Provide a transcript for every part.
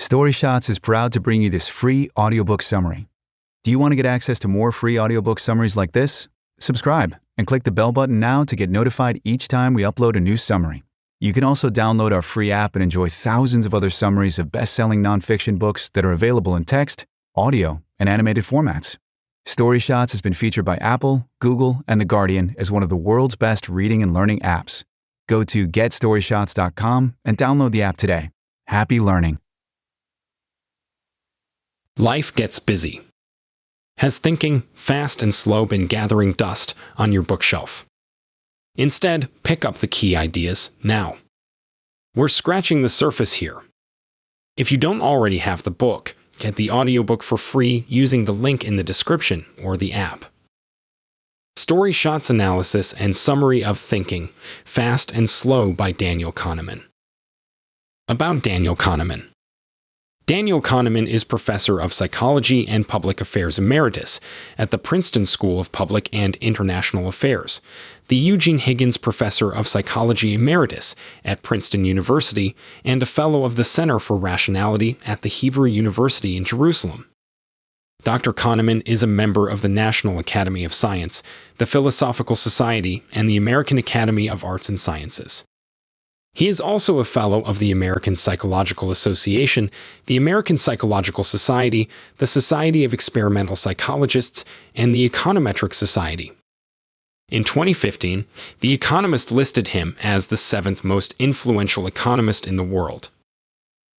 StoryShots is proud to bring you this free audiobook summary. Do you want to get access to more free audiobook summaries like this? Subscribe and click the bell button now to get notified each time we upload a new summary. You can also download our free app and enjoy thousands of other summaries of best-selling nonfiction books that are available in text, audio, and animated formats. StoryShots has been featured by Apple, Google, and The Guardian as one of the world's best reading and learning apps. Go to getstoryshots.com and download the app today. Happy learning. Life gets busy. Has thinking, fast and slow, been gathering dust on your bookshelf? Instead, pick up the key ideas now. We're scratching the surface here. If you don't already have the book, get the audiobook for free using the link in the description or the app. StoryShots Analysis and Summary of Thinking, Fast and Slow by Daniel Kahneman. About Daniel Kahneman. Daniel Kahneman is Professor of Psychology and Public Affairs Emeritus at the Princeton School of Public and International Affairs, the Eugene Higgins Professor of Psychology Emeritus at Princeton University, and a Fellow of the Center for Rationality at the Hebrew University in Jerusalem. Dr. Kahneman is a member of the National Academy of Science, the Philosophical Society, and the American Academy of Arts and Sciences. He is also a Fellow of the American Psychological Association, the American Psychological Society, the Society of Experimental Psychologists, and the Econometric Society. In 2015, The Economist listed him as the seventh most influential economist in the world.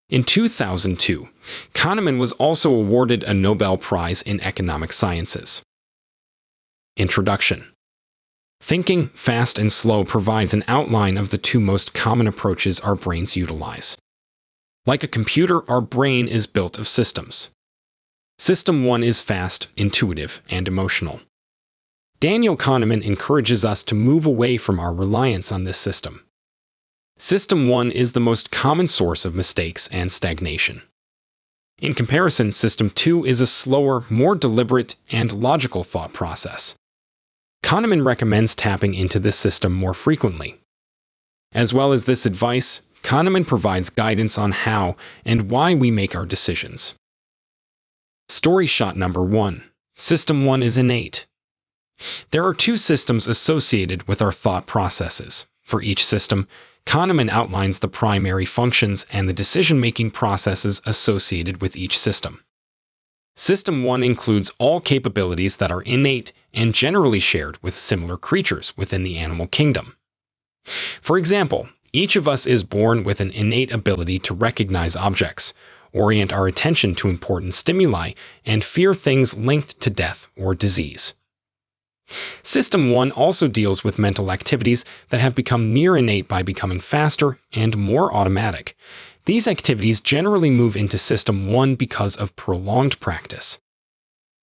In 2002, Kahneman was also awarded a Nobel Prize in Economic Sciences. Introduction. Thinking, Fast and Slow provides an outline of the two most common approaches our brains utilize. Like a computer, our brain is built of systems. System 1 is fast, intuitive, and emotional. Daniel Kahneman encourages us to move away from our reliance on this system. System 1 is the most common source of mistakes and stagnation. In comparison, System 2 is a slower, more deliberate, and logical thought process. Kahneman recommends tapping into this system more frequently. As well as this advice, Kahneman provides guidance on how and why we make our decisions. StoryShot number 1. System 1 is innate. There are two systems associated with our thought processes. For each system, Kahneman outlines the primary functions and the decision-making processes associated with each system. System 1 includes all capabilities that are innate and generally shared with similar creatures within the animal kingdom. For example, each of us is born with an innate ability to recognize objects, orient our attention to important stimuli, and fear things linked to death or disease. System 1 also deals with mental activities that have become near innate by becoming faster and more automatic. These activities generally move into System 1 because of prolonged practice.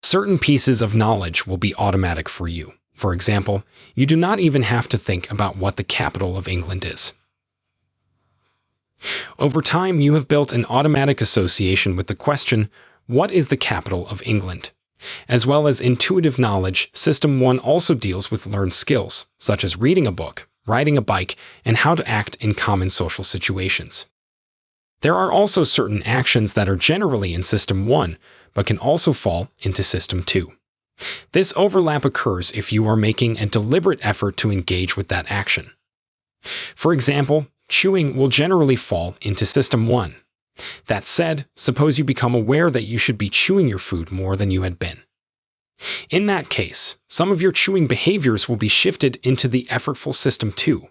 Certain pieces of knowledge will be automatic for you. For example, you do not even have to think about what the capital of England is. Over time, you have built an automatic association with the question, what is the capital of England? As well as intuitive knowledge, System 1 also deals with learned skills, such as reading a book, riding a bike, and how to act in common social situations. There are also certain actions that are generally in System 1, but can also fall into System 2. This overlap occurs if you are making a deliberate effort to engage with that action. For example, chewing will generally fall into System 1. That said, suppose you become aware that you should be chewing your food more than you had been. In that case, some of your chewing behaviors will be shifted into the effortful System 2.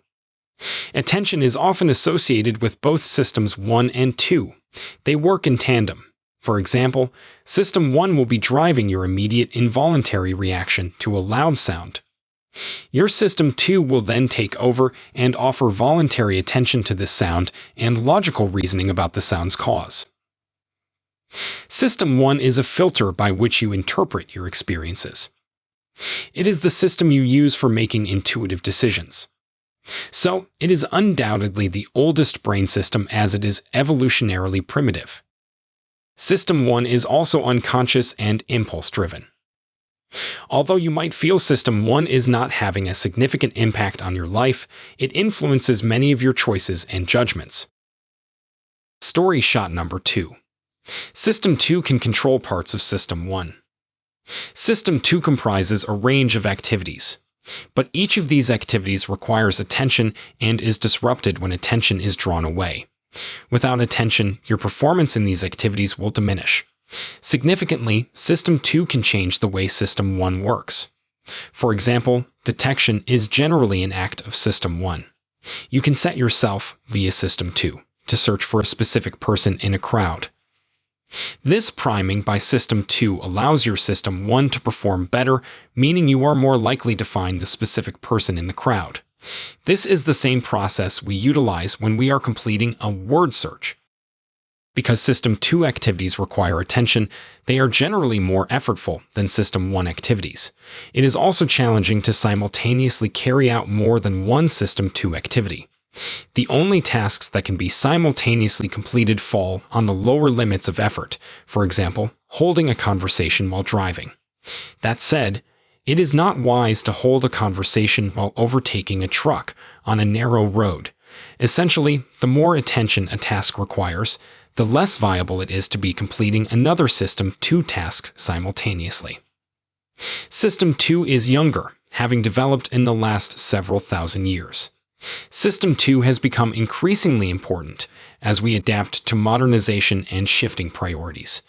Attention is often associated with both Systems 1 and 2. They work in tandem. For example, System 1 will be driving your immediate involuntary reaction to a loud sound. Your System 2 will then take over and offer voluntary attention to this sound and logical reasoning about the sound's cause. System 1 is a filter by which you interpret your experiences. It is the system you use for making intuitive decisions. So, it is undoubtedly the oldest brain system as it is evolutionarily primitive. System 1 is also unconscious and impulse-driven. Although you might feel System 1 is not having a significant impact on your life, it influences many of your choices and judgments. StoryShot number 2. System 2 can control parts of System 1. System 2 comprises a range of activities, but each of these activities requires attention and is disrupted when attention is drawn away. Without attention, your performance in these activities will diminish. Significantly, System 2 can change the way System 1 works. For example, detection is generally an act of System 1. You can set yourself, via System 2, to search for a specific person in a crowd. This priming by System 2 allows your System 1 to perform better, meaning you are more likely to find the specific person in the crowd. This is the same process we utilize when we are completing a word search. Because System 2 activities require attention, they are generally more effortful than System 1 activities. It is also challenging to simultaneously carry out more than one System 2 activity. The only tasks that can be simultaneously completed fall on the lower limits of effort, for example, holding a conversation while driving. That said, it is not wise to hold a conversation while overtaking a truck on a narrow road. Essentially, the more attention a task requires, the less viable it is to be completing another System 2 task simultaneously. System 2 is younger, having developed in the last several thousand years. System 2 has become increasingly important as we adapt to modernization and shifting priorities.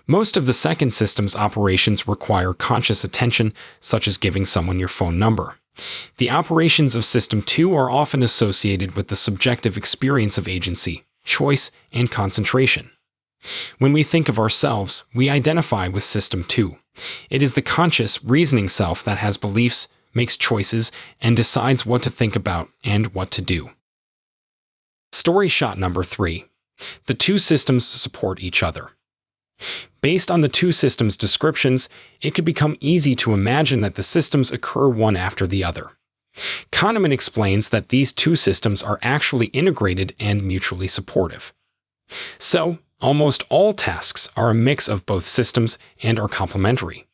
Most of the second system's operations require conscious attention, such as giving someone your phone number. The operations of System 2 are often associated with the subjective experience of agency, choice, and concentration. When we think of ourselves, we identify with System 2. It is the conscious, reasoning self that has beliefs, makes choices, and decides what to think about and what to do. Story shot number 3. The two systems support each other. Based on the two systems' descriptions, it could become easy to imagine that the systems occur one after the other. Kahneman explains that these two systems are actually integrated and mutually supportive. So, almost all tasks are a mix of both systems and are complementary.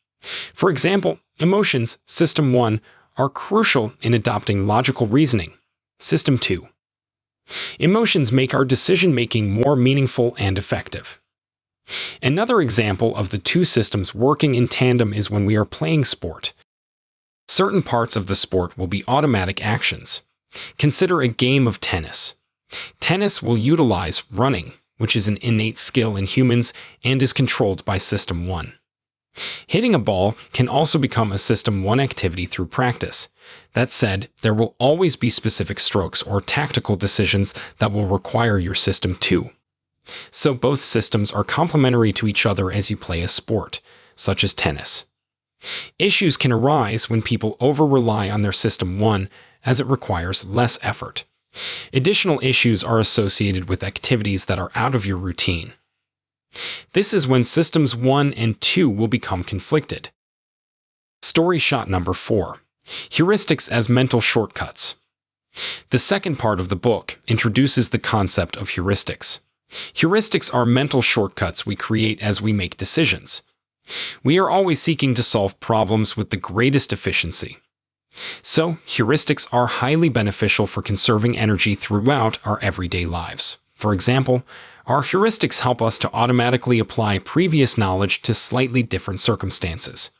For example, emotions, System 1, are crucial in adopting logical reasoning, System 2. Emotions make our decision-making more meaningful and effective. Another example of the two systems working in tandem is when we are playing sport. Certain parts of the sport will be automatic actions. Consider a game of tennis. Tennis will utilize running, which is an innate skill in humans and is controlled by System 1. Hitting a ball can also become a System 1 activity through practice. That said, there will always be specific strokes or tactical decisions that will require your System 2. So both systems are complementary to each other as you play a sport, such as tennis. Issues can arise when people over-rely on their System 1 as it requires less effort. Additional issues are associated with activities that are out of your routine. This is when Systems 1 and 2 will become conflicted. Story shot number 4. Heuristics as mental shortcuts. The second part of the book introduces the concept of heuristics. Heuristics are mental shortcuts we create as we make decisions. We are always seeking to solve problems with the greatest efficiency. So, heuristics are highly beneficial for conserving energy throughout our everyday lives. For example, our heuristics help us to automatically apply previous knowledge to slightly different circumstances.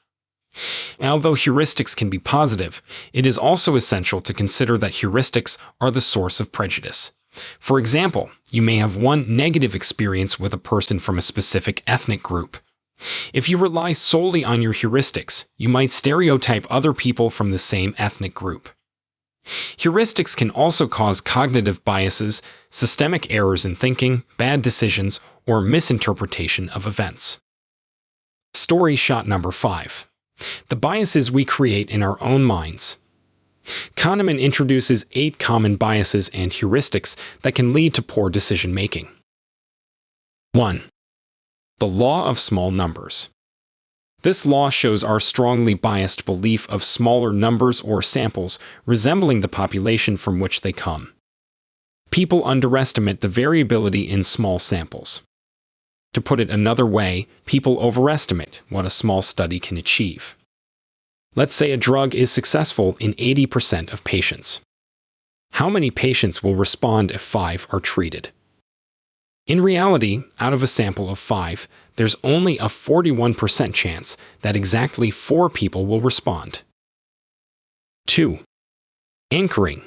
Although heuristics can be positive, it is also essential to consider that heuristics are the source of prejudice. For example, you may have one negative experience with a person from a specific ethnic group. If you rely solely on your heuristics, you might stereotype other people from the same ethnic group. Heuristics can also cause cognitive biases, systemic errors in thinking, bad decisions, or misinterpretation of events. Story shot number 5. The biases we create in our own minds. Kahneman introduces 8 common biases and heuristics that can lead to poor decision-making. 1. The law of small numbers. This law shows our strongly biased belief of smaller numbers or samples resembling the population from which they come. People underestimate the variability in small samples. To put it another way, people overestimate what a small study can achieve. Let's say a drug is successful in 80% of patients. How many patients will respond if 5 are treated? In reality, out of a sample of 5, there's only a 41% chance that exactly 4 people will respond. 2. Anchoring.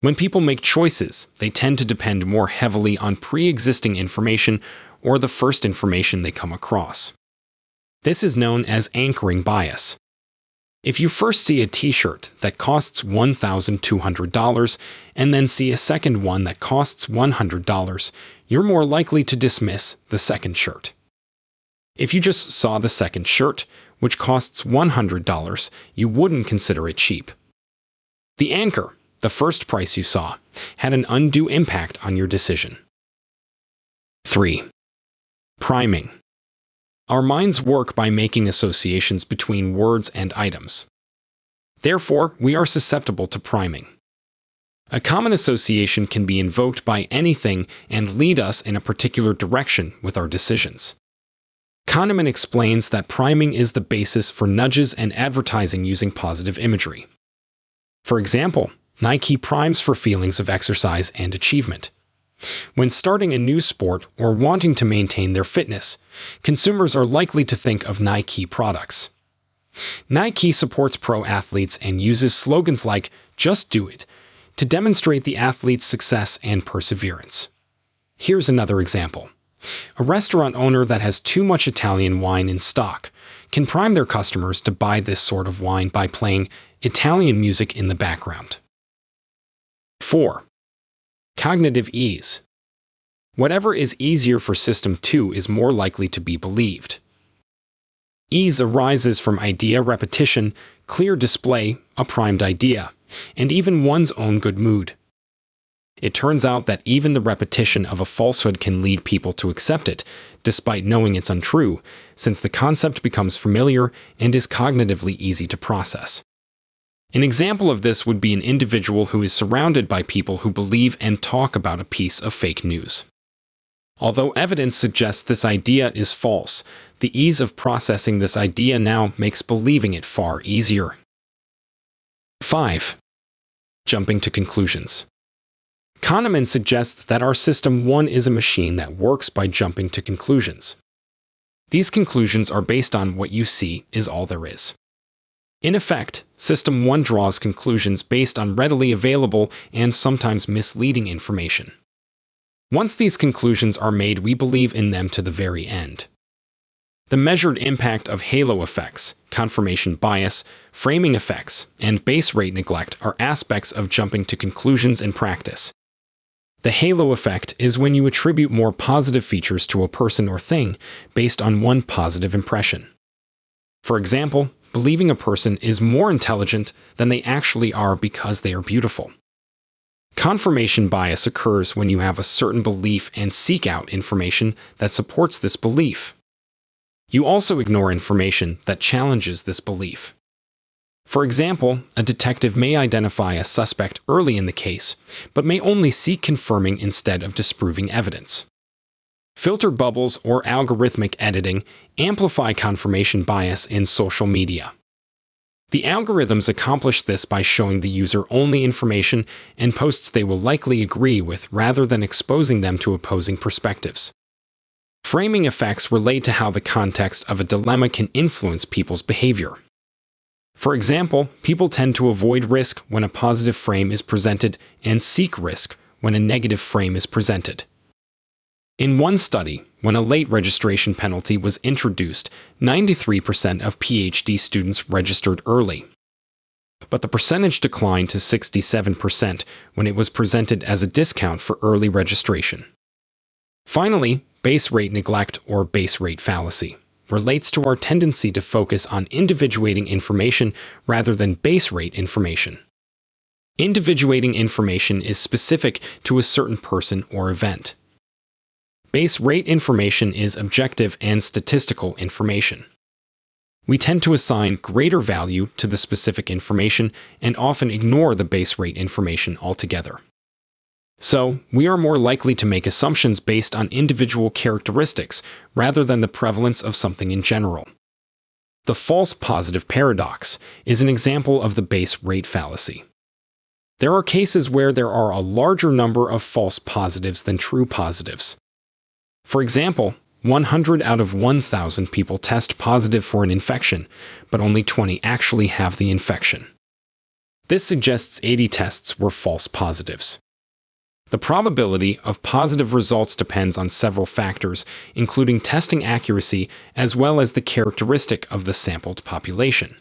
When people make choices, they tend to depend more heavily on pre-existing information or the first information they come across. This is known as anchoring bias. If you first see a t-shirt that costs $1,200 and then see a second one that costs $100, you're more likely to dismiss the second shirt. If you just saw the second shirt, which costs $100, you wouldn't consider it cheap. The anchor, the first price you saw, had an undue impact on your decision. 3. Priming. Our minds work by making associations between words and items. Therefore, we are susceptible to priming. A common association can be invoked by anything and lead us in a particular direction with our decisions. Kahneman explains that priming is the basis for nudges and advertising using positive imagery. For example, Nike primes for feelings of exercise and achievement. When starting a new sport or wanting to maintain their fitness, consumers are likely to think of Nike products. Nike supports pro athletes and uses slogans like "Just do it" to demonstrate the athlete's success and perseverance. Here's another example. A restaurant owner that has too much Italian wine in stock can prime their customers to buy this sort of wine by playing Italian music in the background. 4. Cognitive ease. Whatever is easier for System 2 is more likely to be believed. Ease arises from idea repetition, clear display, a primed idea, and even one's own good mood. It turns out that even the repetition of a falsehood can lead people to accept it, despite knowing it's untrue, since the concept becomes familiar and is cognitively easy to process. An example of this would be an individual who is surrounded by people who believe and talk about a piece of fake news. Although evidence suggests this idea is false, the ease of processing this idea now makes believing it far easier. 5. Jumping to conclusions. Kahneman suggests that our System 1 is a machine that works by jumping to conclusions. These conclusions are based on what you see is all there is. In effect, System 1 draws conclusions based on readily available and sometimes misleading information. Once these conclusions are made, we believe in them to the very end. The measured impact of halo effects, confirmation bias, framing effects, and base rate neglect are aspects of jumping to conclusions in practice. The halo effect is when you attribute more positive features to a person or thing based on one positive impression. For example, believing a person is more intelligent than they actually are because they are beautiful. Confirmation bias occurs when you have a certain belief and seek out information that supports this belief. You also ignore information that challenges this belief. For example, a detective may identify a suspect early in the case, but may only seek confirming instead of disproving evidence. Filter bubbles or algorithmic editing amplify confirmation bias in social media. The algorithms accomplish this by showing the user only information and posts they will likely agree with rather than exposing them to opposing perspectives. Framing effects relate to how the context of a dilemma can influence people's behavior. For example, people tend to avoid risk when a positive frame is presented and seek risk when a negative frame is presented. In one study, when a late registration penalty was introduced, 93% of PhD students registered early. But the percentage declined to 67% when it was presented as a discount for early registration. Finally, base rate neglect or base rate fallacy relates to our tendency to focus on individuating information rather than base rate information. Individuating information is specific to a certain person or event. Base rate information is objective and statistical information. We tend to assign greater value to the specific information and often ignore the base rate information altogether. So, we are more likely to make assumptions based on individual characteristics rather than the prevalence of something in general. The false positive paradox is an example of the base rate fallacy. There are cases where there are a larger number of false positives than true positives. For example, 100 out of 1,000 people test positive for an infection, but only 20 actually have the infection. This suggests 80 tests were false positives. The probability of positive results depends on several factors, including testing accuracy as well as the characteristic of the sampled population.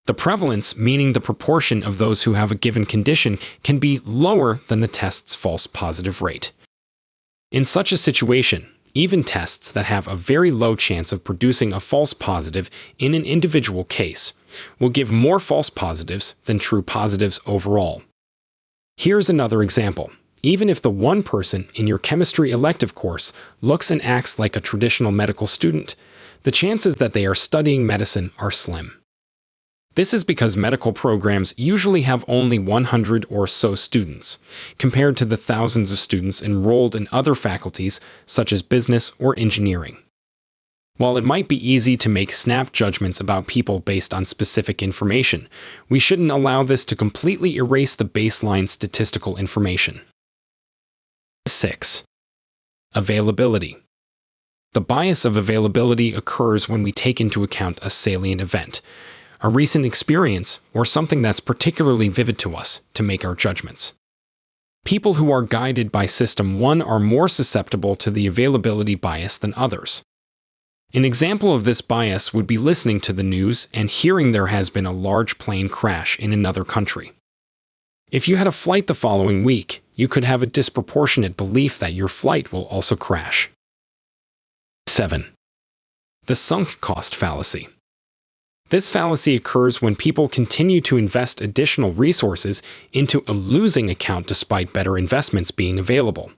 The prevalence, meaning the proportion of those who have a given condition, can be lower than the test's false positive rate. In such a situation, even tests that have a very low chance of producing a false positive in an individual case will give more false positives than true positives overall. Here's another example. Even if the one person in your chemistry elective course looks and acts like a traditional medical student, the chances that they are studying medicine are slim. This is because medical programs usually have only 100 or so students, compared to the thousands of students enrolled in other faculties such as business or engineering. While it might be easy to make snap judgments about people based on specific information, we shouldn't allow this to completely erase the baseline statistical information. 6. Availability. The bias of availability occurs when we take into account a salient event, a recent experience, or something that's particularly vivid to us to make our judgments. People who are guided by System 1 are more susceptible to the availability bias than others. An example of this bias would be listening to the news and hearing there has been a large plane crash in another country. If you had a flight the following week, you could have a disproportionate belief that your flight will also crash. 7. The sunk cost fallacy. This fallacy occurs when people continue to invest additional resources into a losing account despite better investments being available.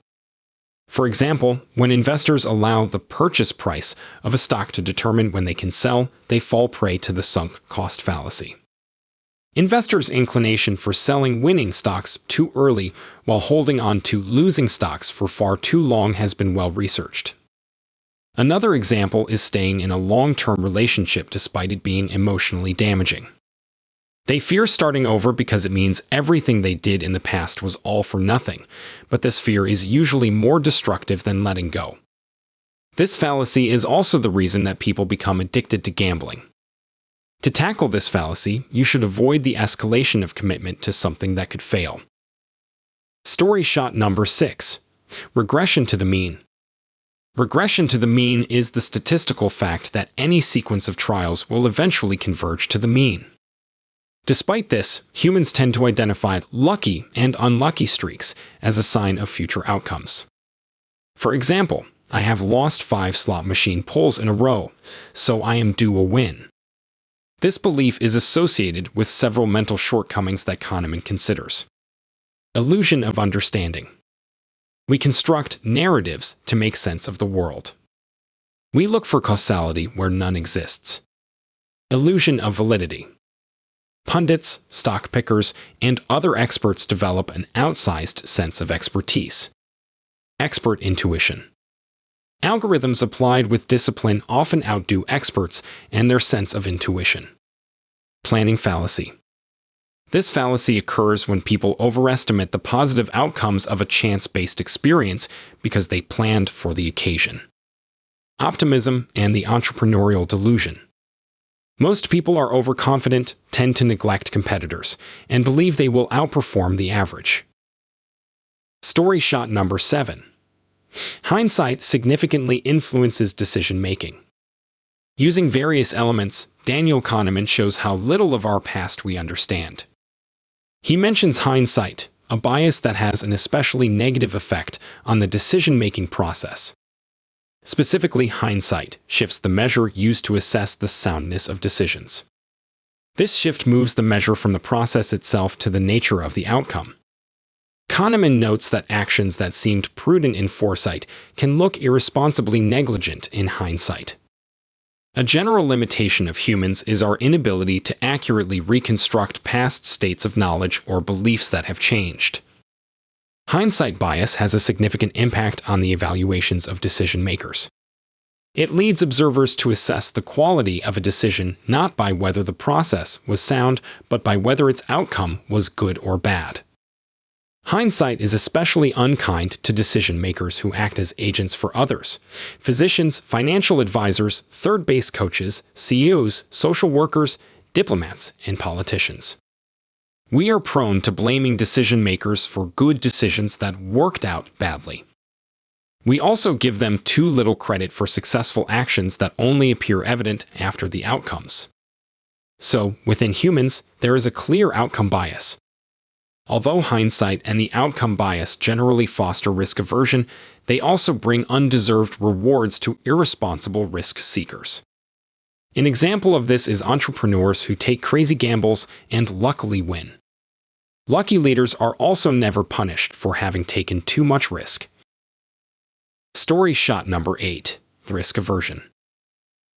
For example, when investors allow the purchase price of a stock to determine when they can sell, they fall prey to the sunk cost fallacy. Investors' inclination for selling winning stocks too early while holding on to losing stocks for far too long has been well researched. Another example is staying in a long-term relationship despite it being emotionally damaging. They fear starting over because it means everything they did in the past was all for nothing, but this fear is usually more destructive than letting go. This fallacy is also the reason that people become addicted to gambling. To tackle this fallacy, you should avoid the escalation of commitment to something that could fail. Story shot number 6. Regression to the mean. Regression to the mean is the statistical fact that any sequence of trials will eventually converge to the mean. Despite this, humans tend to identify lucky and unlucky streaks as a sign of future outcomes. For example, I have lost 5 slot machine pulls in a row, so I am due a win. This belief is associated with several mental shortcomings that Kahneman considers. Illusion of understanding. We construct narratives to make sense of the world. We look for causality where none exists. Illusion of validity. Pundits, stock pickers, and other experts develop an outsized sense of expertise. Expert intuition. Algorithms applied with discipline often outdo experts and their sense of intuition. Planning fallacy. This fallacy occurs when people overestimate the positive outcomes of a chance-based experience because they planned for the occasion. Optimism and the entrepreneurial delusion. Most people are overconfident, tend to neglect competitors, and believe they will outperform the average. Story shot number 7. Hindsight significantly influences decision-making. Using various elements, Daniel Kahneman shows how little of our past we understand. He mentions hindsight, a bias that has an especially negative effect on the decision-making process. Specifically, hindsight shifts the measure used to assess the soundness of decisions. This shift moves the measure from the process itself to the nature of the outcome. Kahneman notes that actions that seemed prudent in foresight can look irresponsibly negligent in hindsight. A general limitation of humans is our inability to accurately reconstruct past states of knowledge or beliefs that have changed. Hindsight bias has a significant impact on the evaluations of decision makers. It leads observers to assess the quality of a decision not by whether the process was sound, but by whether its outcome was good or bad. Hindsight is especially unkind to decision makers who act as agents for others: physicians, financial advisors, third-base coaches, CEOs, social workers, diplomats, and politicians. We are prone to blaming decision makers for good decisions that worked out badly. We also give them too little credit for successful actions that only appear evident after the outcomes. So, within humans, there is a clear outcome bias. Although hindsight and the outcome bias generally foster risk aversion, they also bring undeserved rewards to irresponsible risk seekers. An example of this is entrepreneurs who take crazy gambles and luckily win. Lucky leaders are also never punished for having taken too much risk. Story shot number 8. Risk aversion.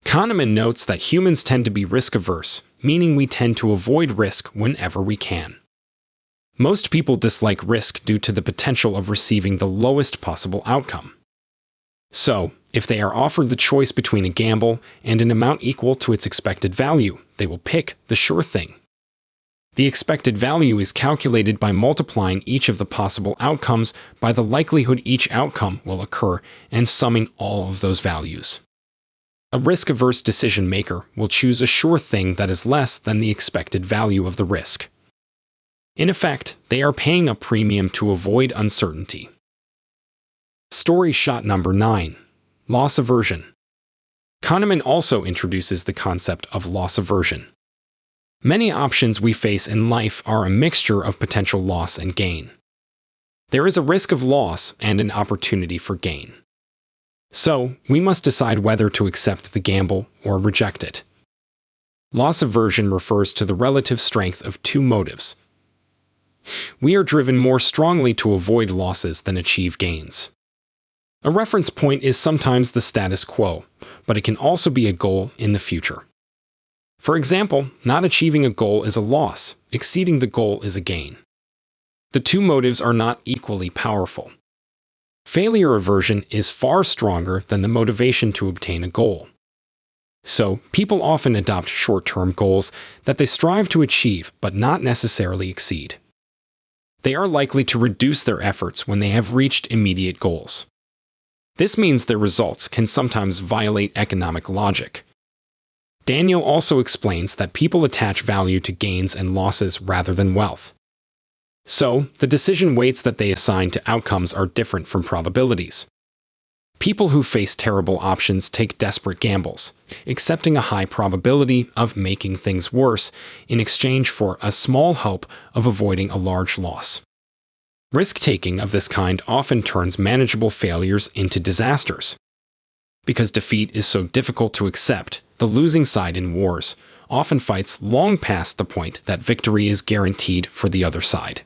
Kahneman notes that humans tend to be risk-averse, meaning we tend to avoid risk whenever we can. Most people dislike risk due to the potential of receiving the lowest possible outcome. So, if they are offered the choice between a gamble and an amount equal to its expected value, they will pick the sure thing. The expected value is calculated by multiplying each of the possible outcomes by the likelihood each outcome will occur and summing all of those values. A risk-averse decision maker will choose a sure thing that is less than the expected value of the risk. In effect, they are paying a premium to avoid uncertainty. Story shot number 9. Loss aversion. Kahneman also introduces the concept of loss aversion. Many options we face in life are a mixture of potential loss and gain. There is a risk of loss and an opportunity for gain. So, we must decide whether to accept the gamble or reject it. Loss aversion refers to the relative strength of two motives. We are driven more strongly to avoid losses than achieve gains. A reference point is sometimes the status quo, but it can also be a goal in the future. For example, not achieving a goal is a loss, exceeding the goal is a gain. The two motives are not equally powerful. Failure aversion is far stronger than the motivation to obtain a goal. So, people often adopt short-term goals that they strive to achieve but not necessarily exceed. They are likely to reduce their efforts when they have reached immediate goals. This means their results can sometimes violate economic logic. Daniel also explains that people attach value to gains and losses rather than wealth. So, the decision weights that they assign to outcomes are different from probabilities. People who face terrible options take desperate gambles, accepting a high probability of making things worse in exchange for a small hope of avoiding a large loss. Risk-taking of this kind often turns manageable failures into disasters. Because defeat is so difficult to accept, the losing side in wars often fights long past the point that victory is guaranteed for the other side.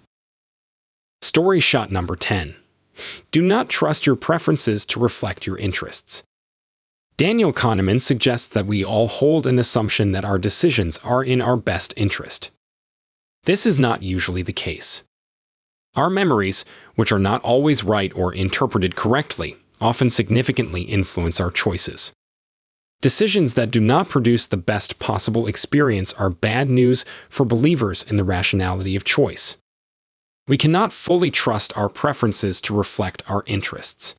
Story shot number 10. Do not trust your preferences to reflect your interests. Daniel Kahneman suggests that we all hold an assumption that our decisions are in our best interest. This is not usually the case. Our memories, which are not always right or interpreted correctly, often significantly influence our choices. Decisions that do not produce the best possible experience are bad news for believers in the rationality of choice. We cannot fully trust our preferences to reflect our interests.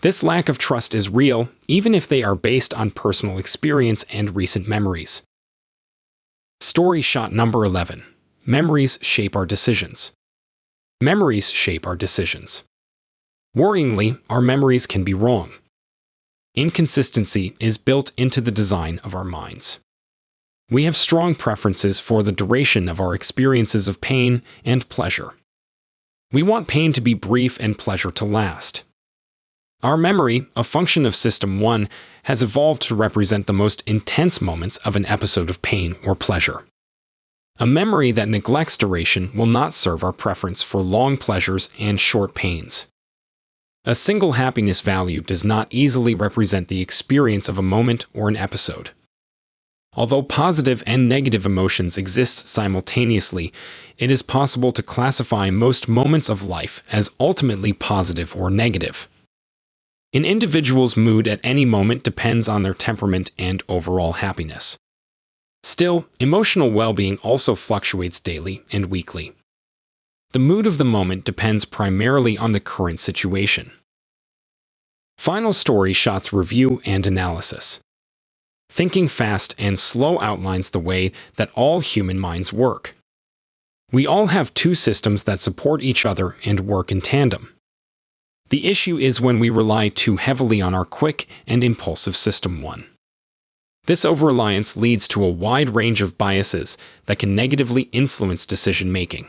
This lack of trust is real, even if they are based on personal experience and recent memories. Story shot number 11. Memories shape our decisions. Memories shape our decisions. Worryingly, our memories can be wrong. Inconsistency is built into the design of our minds. We have strong preferences for the duration of our experiences of pain and pleasure. We want pain to be brief and pleasure to last. Our memory, a function of System 1, has evolved to represent the most intense moments of an episode of pain or pleasure. A memory that neglects duration will not serve our preference for long pleasures and short pains. A single happiness value does not easily represent the experience of a moment or an episode. Although positive and negative emotions exist simultaneously, it is possible to classify most moments of life as ultimately positive or negative. An individual's mood at any moment depends on their temperament and overall happiness. Still, emotional well-being also fluctuates daily and weekly. The mood of the moment depends primarily on the current situation. Final Story Shots Review and Analysis. Thinking fast and slow outlines the way that all human minds work. We all have two systems that support each other and work in tandem. The issue is when we rely too heavily on our quick and impulsive System 1. This over-reliance leads to a wide range of biases that can negatively influence decision-making.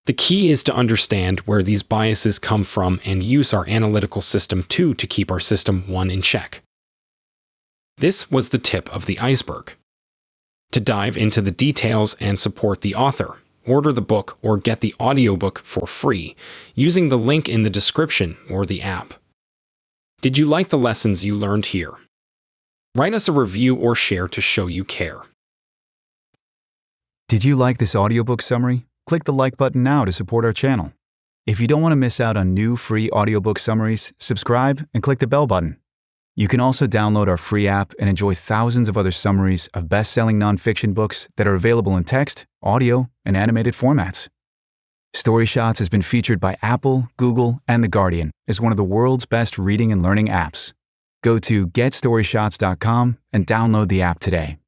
The key is to understand where these biases come from and use our analytical System 2 to keep our System 1 in check. This was the tip of the iceberg. To dive into the details and support the author, order the book or get the audiobook for free using the link in the description or the app. Did you like the lessons you learned here? Write us a review or share to show you care. Did you like this audiobook summary? Click the like button now to support our channel. If you don't want to miss out on new free audiobook summaries, subscribe and click the bell button. You can also download our free app and enjoy thousands of other summaries of best-selling nonfiction books that are available in text, audio, and animated formats. Story Shots has been featured by Apple, Google, and The Guardian as one of the world's best reading and learning apps. Go to getstoryshots.com and download the app today.